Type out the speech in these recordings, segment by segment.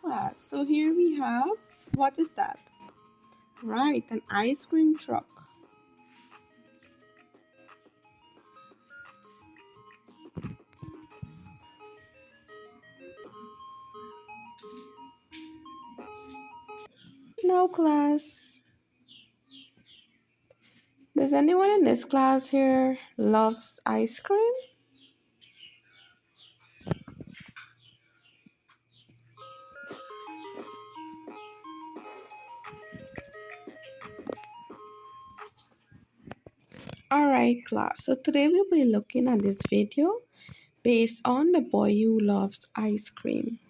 class. So here we have, what is that? Right, an ice cream truck. Now class, does anyone in this class here loves ice cream? Alright class, so today we'll be looking at this video based on the boy who loves ice cream.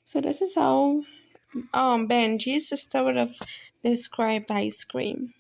So this is how Benji's sister would have described ice cream.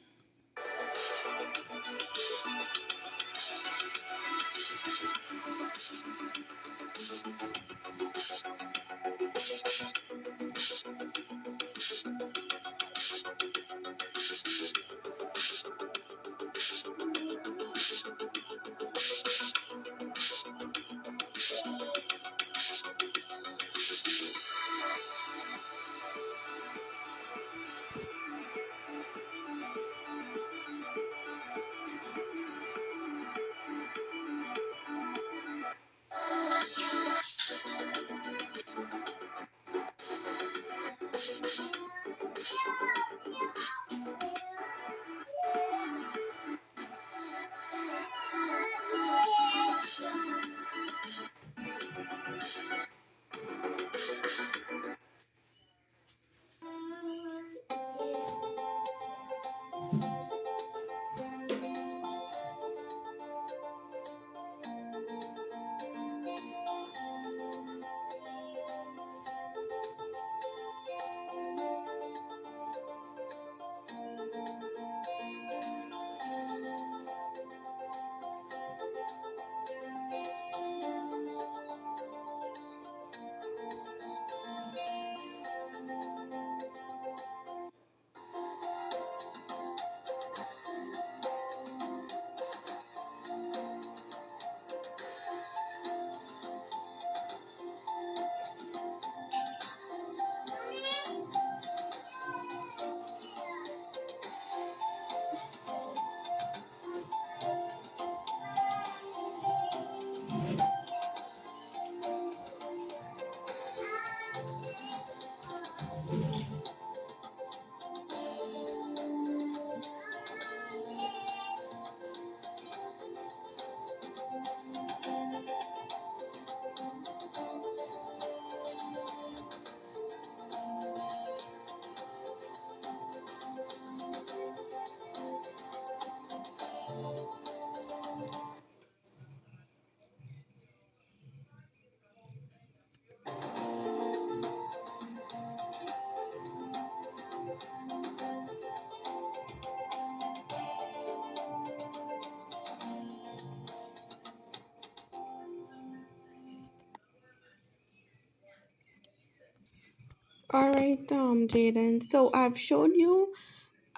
All right, Jaden. So I've shown you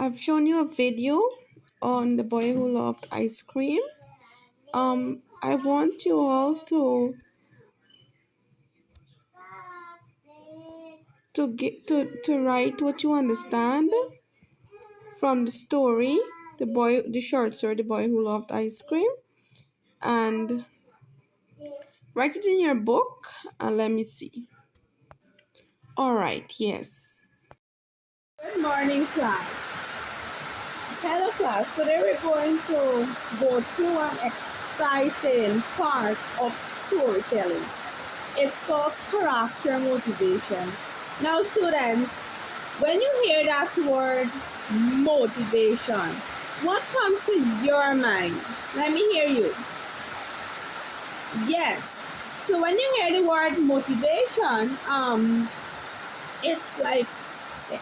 a video on the boy who loved ice cream. I want you all to write what you understand from the story, the short story, the boy who loved ice cream, and Write it in your book and let me see. All right, yes. Good morning, class. Hello, class. Today we're going to go through an exciting part of storytelling. It's called character motivation. Now, students, when you hear that word motivation, what comes to your mind? Let me hear you. Yes. So when you hear the word motivation, it's like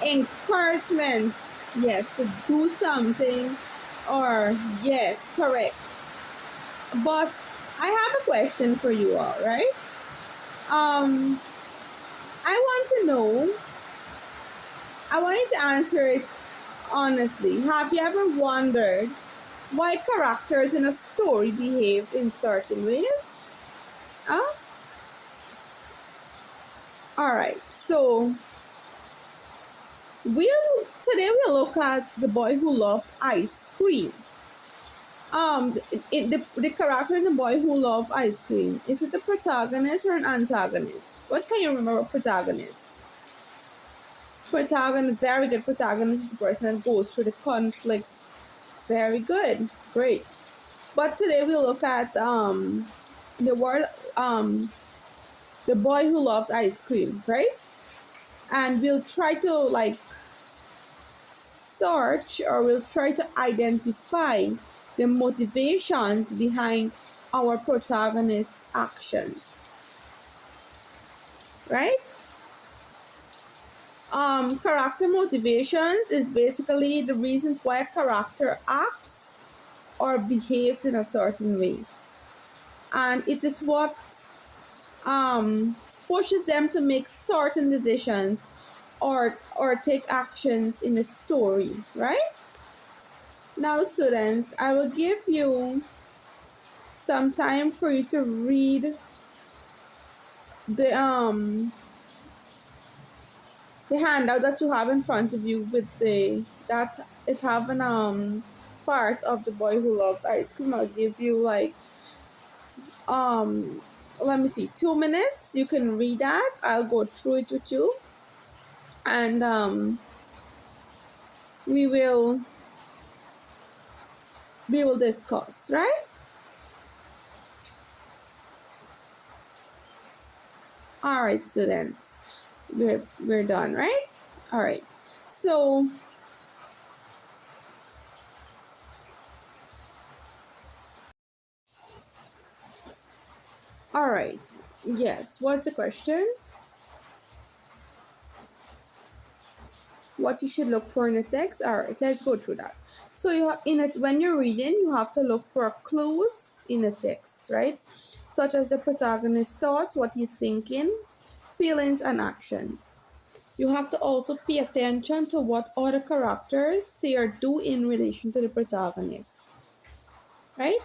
encouragement, yes, to do something, or yes, correct. But I have a question for you all, right? Um, I want to know, I want you to answer it honestly. Have you ever wondered why characters in a story behave in certain ways? Huh? All right, so today we'll look at the boy who loved ice cream. The character in The Boy Who Loved Ice Cream, is it a protagonist or an antagonist? What can you remember of protagonist? Protagonist, very good. Protagonist is the person that goes through the conflict. Very good, great. But today we'll look at the word the boy who loves ice cream, right? And we'll try to like search, or we'll try to identify the motivations behind our protagonist's actions, right? Character motivations is basically the reasons why a character acts or behaves in a certain way, and it is what pushes them to make certain decisions or take actions in a story, right? Now, students, I will give you some time for you to read the handout that you have in front of you with the that it have an part of The Boy Who Loves Ice Cream. I'll give you like um let me see, 2 minutes. You can read that. I'll go through it with you, and we will discuss, right? All right, students, we're done, right? All right, so all right, yes, what's the question? What you should look for in the text? All right, let's go through that. So you have in it, when you're reading, you have to look for clues in the text, right? Such as the protagonist's thoughts, what he's thinking, feelings, and actions. You have to also pay attention to what other characters say or do in relation to the protagonist, right?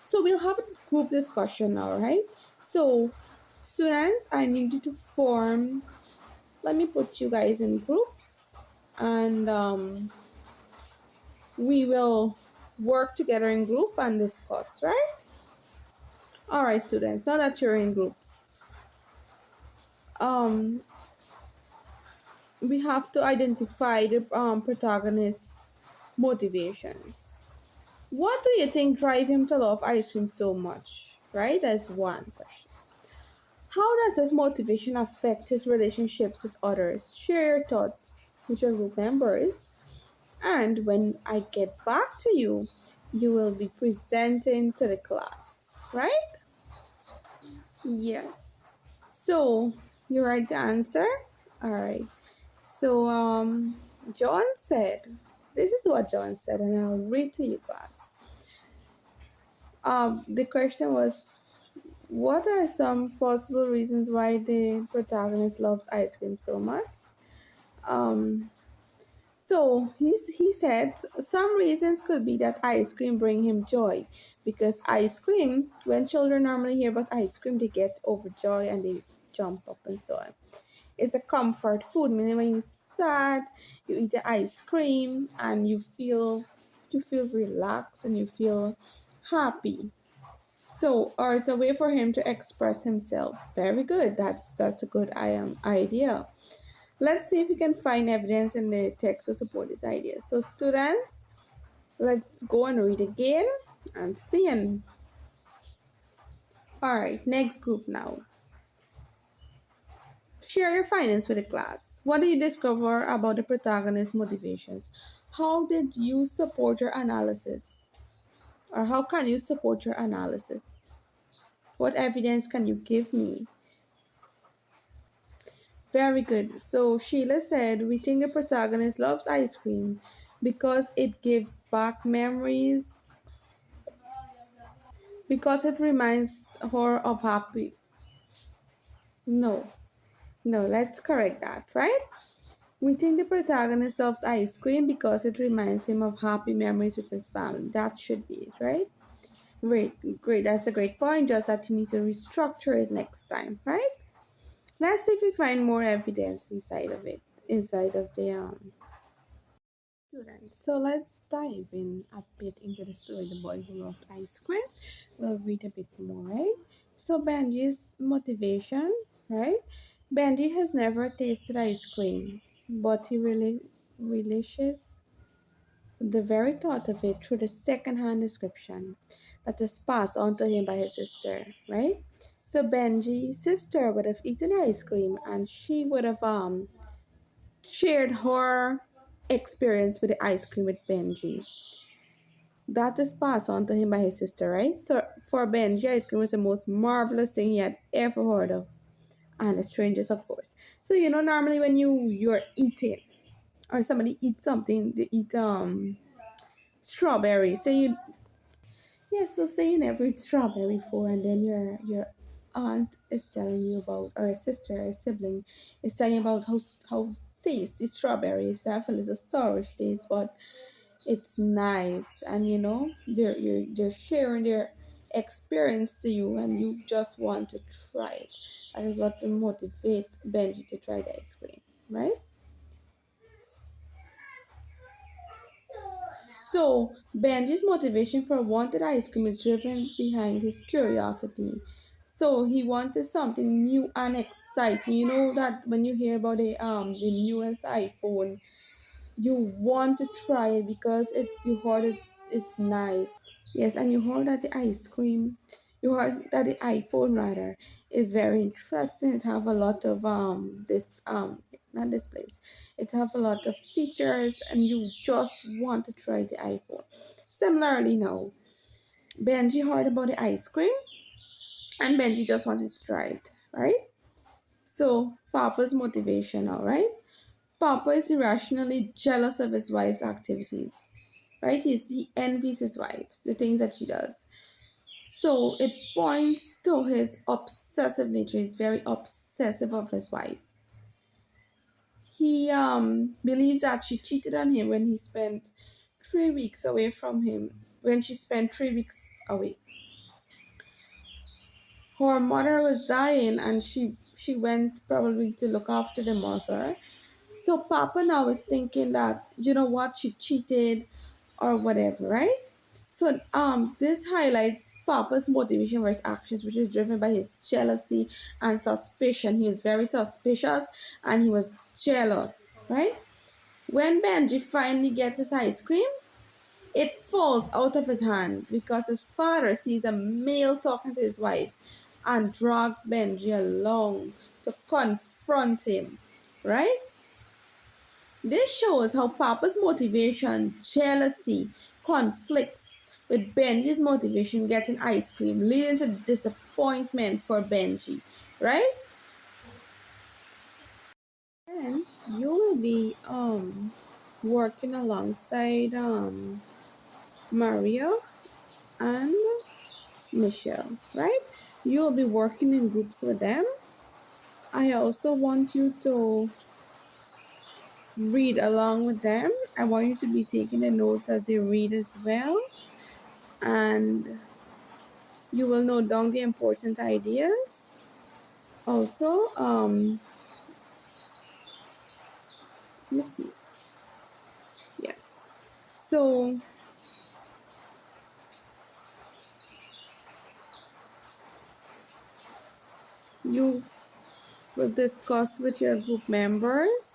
So we'll have a group discussion now, right? So students, I need you to form, let me put you guys in groups, and we will work together in group and discuss, right? All right, students, now that you're in groups, um we have to identify the protagonist's motivations. What do you think drive him to love ice cream so much, right? That's one question. How does this motivation affect his relationships with others? Share your thoughts with your group members, and when I get back to you, you will be presenting to the class, right? Yes. So, you write the answer? All right. So, John said, this is what John said, and I'll read to you, class. The question was, what are some possible reasons why the protagonist loves ice cream so much? Um, he said some reasons could be that ice cream bring him joy, because ice cream, when children normally hear about ice cream, they get overjoyed and they jump up and so on. It's a comfort food, meaning when you're sad, you eat the ice cream and you feel relaxed and you feel happy. So, or it's a way for him to express himself. Very good. That's a good idea. Let's see if we can find evidence in the text to support this idea. So, students, let's go and read again and see. And all right, next group now. Share your findings with the class. What did you discover about the protagonist's motivations? How did you support your analysis? Or how can you support your analysis? What evidence can you give me? Very good. So Sheila said, we think the protagonist loves ice cream because it gives back memories, because it reminds her of happy. No, no, let's correct that, right? We think the protagonist loves ice cream because it reminds him of happy memories with his family. That should be it, right? Great, great. That's a great point. Just that you need to restructure it next time, right? Let's see if we find more evidence inside of it, inside of the students. So let's dive in a bit into the story, The Boy Who Loved Ice Cream. We'll read a bit more, right? So Benji's motivation, right? Benji has never tasted ice cream, but he really relishes the very thought of it through the second-hand description that is passed on to him by his sister, right? So Benji's sister would have eaten ice cream and she would have shared her experience with the ice cream with Benji. That is passed on to him by his sister, right? So for Benji, ice cream was the most marvelous thing he had ever heard of. And the strangest, of course. So normally when you're eating or somebody eats something, they eat strawberry. Say you Yeah, so say you never eat strawberry before, and then your aunt is telling you about, or a sister or a sibling is telling you about how tasty strawberries. They have a little sourish taste, but it's nice, and they're sharing their experience to you, and you just want to try it. That is what to motivate Benji to try the ice cream, right? So, Benji's motivation for wanted ice cream is driven behind his curiosity. So he wanted something new and exciting. You know that when you hear about the newest iPhone, you want to try it because you heard it's nice. Yes, and you heard that the ice cream, you heard that the iPhone rather is very interesting. It have a lot of this not displays. It have a lot of features, and you just want to try the iPhone. Similarly, now Benji heard about the ice cream, and Benji just wanted to try it, right? So Papa's motivation, all right? Papa is irrationally jealous of his wife's activities, right? He envies his wife, the things that she does. So it points to his obsessive nature. He's very obsessive of his wife. He believes that she cheated on him when he spent 3 weeks away from him. When she spent 3 weeks away, her mother was dying, and she went probably to look after the mother. So Papa now is thinking that what, she cheated or whatever, right? So this highlights Papa's motivation for his actions, which is driven by his jealousy and suspicion. He is very suspicious and he was jealous, right? When Benji finally gets his ice cream, it falls out of his hand because his father sees a male talking to his wife and drags Benji along to confront him, right? This shows how Papa's motivation, jealousy, conflicts with Benji's motivation getting ice cream, leading to disappointment for Benji, right? And you will be working alongside Maria and Michelle, right? You will be working in groups with them. I also want you to read along with them. I want you to be taking the notes as they read as well. And you will note down the important ideas. Also, let me see. Yes. So You will discuss with your group members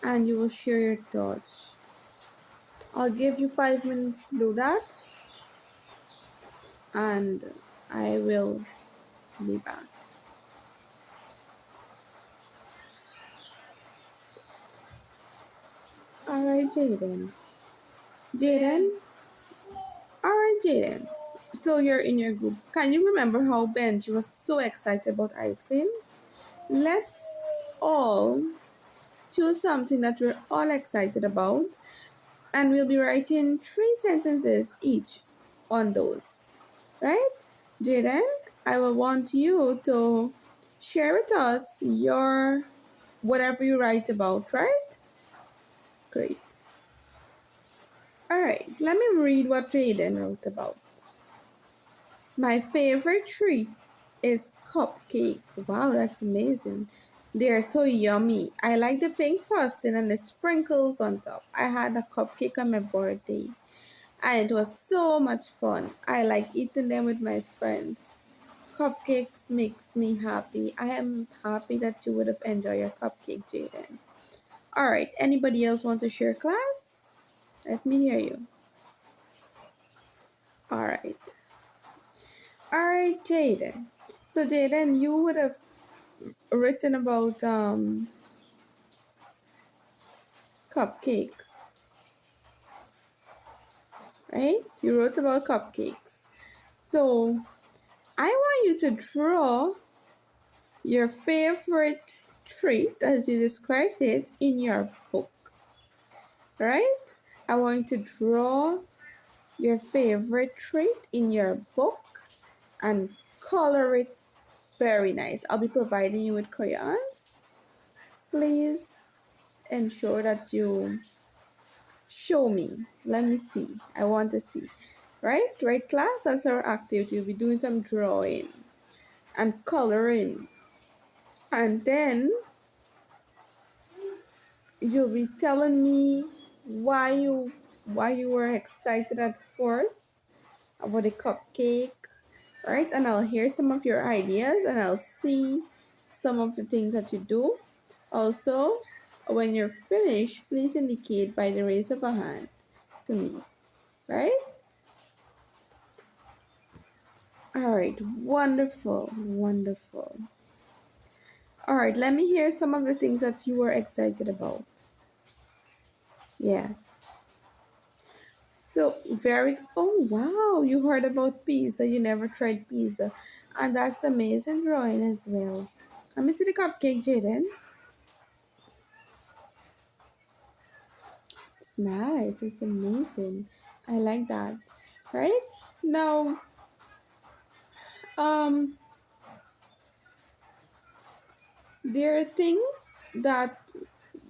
and you will share your thoughts. I'll give you 5 minutes to do that and I will be back. Alright, Jaden. Jaden? Alright, Jaden. So you're in your group. Can you remember how Benji was so excited about ice cream? Let's all choose something that we're all excited about and we'll be writing 3 sentences each on those. Right? Jaden, I will want you to share with us your whatever you write about, right? Great. Alright, let me read what Jaden wrote about. My favorite treat is cupcake. Wow, that's amazing. They're so yummy. I like the pink frosting and the sprinkles on top. I had a cupcake on my birthday and it was so much fun. I like eating them with my friends. Cupcakes makes me happy. I am happy that you would have enjoyed your cupcake, Jaden. All right, anybody else want to share, class? Let me hear you. All right. All right, Jaden. So Jaden, you would have written about cupcakes, right? You wrote about cupcakes. So I want you to draw your favorite treat as you described it in your book, right? I want you to draw your favorite treat in your book and color it very nice. I'll be providing you with crayons. Please ensure that you show me. Let me see. I want to see. Right, class? That's our activity. We'll be doing some drawing and coloring. And then you'll be telling me why you were excited at first about the cupcake, right? And I'll hear some of your ideas and I'll see some of the things that you do. Also, when you're finished, please indicate by the raise of a hand to me, right? All right, wonderful, wonderful. All right, let me hear some of the things that you were excited about. Yeah. So oh wow, you heard about pizza, you never tried pizza. And that's amazing drawing as well. Let me see the cupcake, Jaden. It's nice, it's amazing. I like that. Right? Now, um, there are things that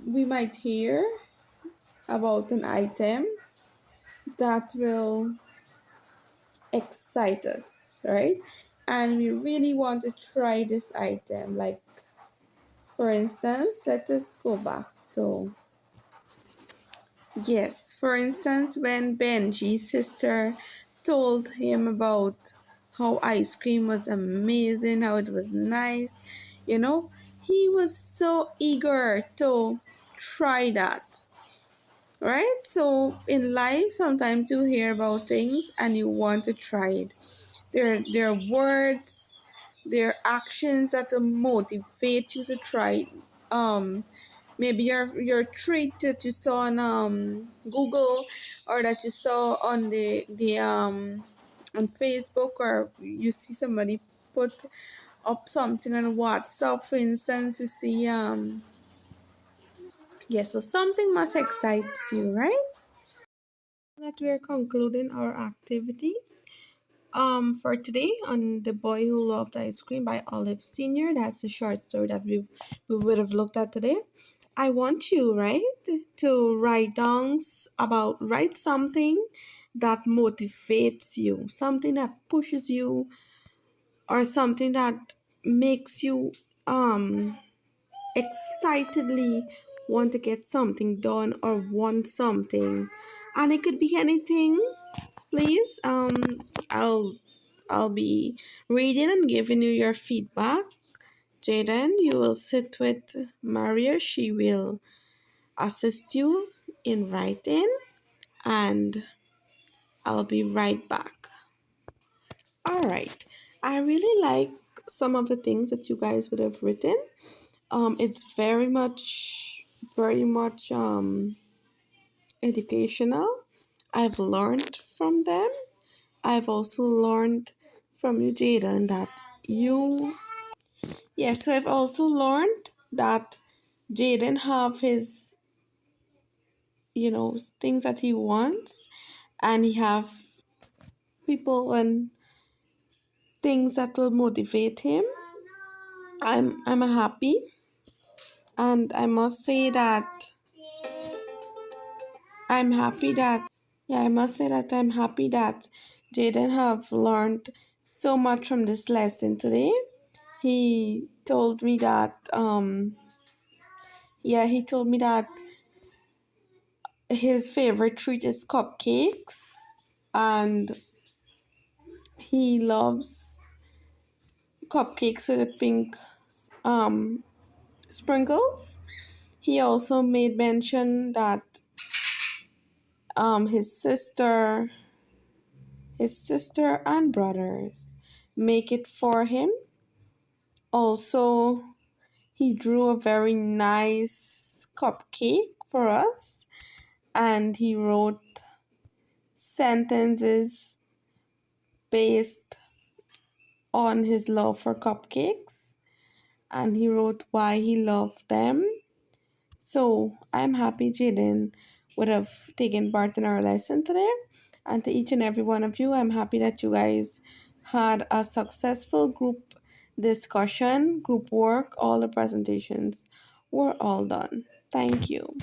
we might hear about an item that will excite us, right? And we really want to try this item. Like, for instance, let us go back to, yes, for instance, when Benji's sister told him about how ice cream was amazing, how it was nice, you know, he was so eager to try that. Right? So in life, sometimes you hear about things and you want to try it. There are words, there are actions that will motivate you to try. Maybe your treat that you saw on Google or that you saw on the on Facebook, or you see somebody put up something on WhatsApp, for instance. You see yes, so something must excite you, right? That we are concluding our activity for today on The Boy Who Loved Ice Cream by Olive Senior. That's the short story that we would have looked at today. I want you, right, to write something that motivates you, something that pushes you, or something that makes you excitedly want to get something done or want something. And it could be anything, please. I'll be reading and giving you your feedback. Jaden, you will sit with Maria. She will assist you in writing, and I'll be right back. All right. I really like some of the things that you guys would have written. It's very much educational. I've learned from them. I've also learned from you, Jaden, that you. Yes, so I've also learned that Jaden have his, things that he wants, and he have people and things that will motivate him. I'm happy, and I must say that I'm happy that yeah, I must say that I'm happy that Jaden have learned so much from this lesson today. He told me that he told me that his favorite treat is cupcakes, and he loves cupcakes with the pink um sprinkles. He also made mention that his sister and brothers make it for him. Also, he drew a very nice cupcake for us, and he wrote sentences based on his love for cupcakes, and he wrote why he loved them. So I'm happy Jaden would have taken part in our lesson today. And to each and every one of you, I'm happy that you guys had a successful group discussion, group work. All the presentations were all done. Thank you.